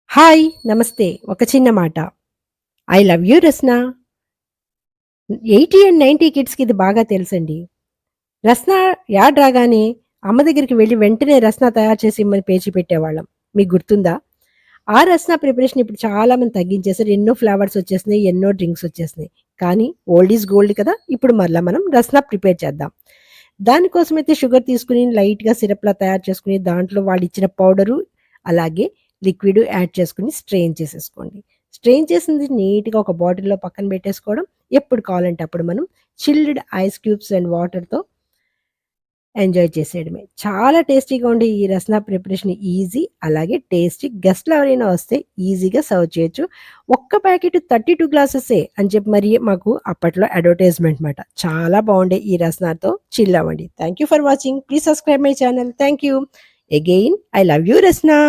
Hi! నమస్తే. ఒక చిన్న మాట. I love you Rasna. 80 and 90 కిడ్స్‌కి ఇది బాగా తెలుసండి. రస్నా యాడ్ రాగానే అమ్మ దగ్గరికి వెళ్లి వెంటనే రస్నా తయారు చేసి ఇమ్మని పేచి పెట్టేవాళ్ళం. మీకు గుర్తుందా? ఆ రస్నా ప్రిపరేషన్ ఇప్పుడు చాలా మంది తగ్గించేసారు. ఎన్నో ఫ్లేవర్స్ వచ్చేసినాయి. ఎన్నో డ్రింక్స్ వచ్చేసినాయి. కానీ ఓల్డ్ ఈజ్ గోల్డ్ కదా! ఇప్పుడు మరలా మనం రస్నా ప్రిపేర్ చేద్దాం. దానికోసమైతే షుగర్ తీసుకొని లైట్‌గా సిరప్‌లా తయారు చేసుకొని దాంట్లో వాళ్ళిచ్చిన పౌడరు, అలాగే లిక్విడ్ యాడ్ చేసుకొని స్ట్రెయిన్ చేసేసుకోండి. స్ట్రెయిన్ చేసింది నీట్‌గా ఒక బాటిల్‌లో పక్కన పెట్టేసుకోవడం. ఎప్పుడు కావాలంటే అప్పుడు మనం చిల్డ్ ఐస్ క్యూబ్స్ అండ్ వాటర్‌తో ఎంజాయ్ చేసేయడమే. చాలా టేస్టీగా ఉండే ఈ రస్నా ప్రిపరేషన్ ఈజీ, అలాగే టేస్టీ. గెస్ట్‌లు ఎవరైనా వస్తే ఈజీగా సర్వ్ చేయొచ్చు. ఒక్క ప్యాకెట్ 32 గ్లాసెసే అని చెప్పి మరి మాకు అప్పట్లో అడ్వర్టైజ్‌మెంట్ మాట. చాలా బాగుండే ఈ రస్నాతో చిల్ అవ్వండి. Thank you for watching. Please subscribe my channel. Thank you. Again I love you Rasna.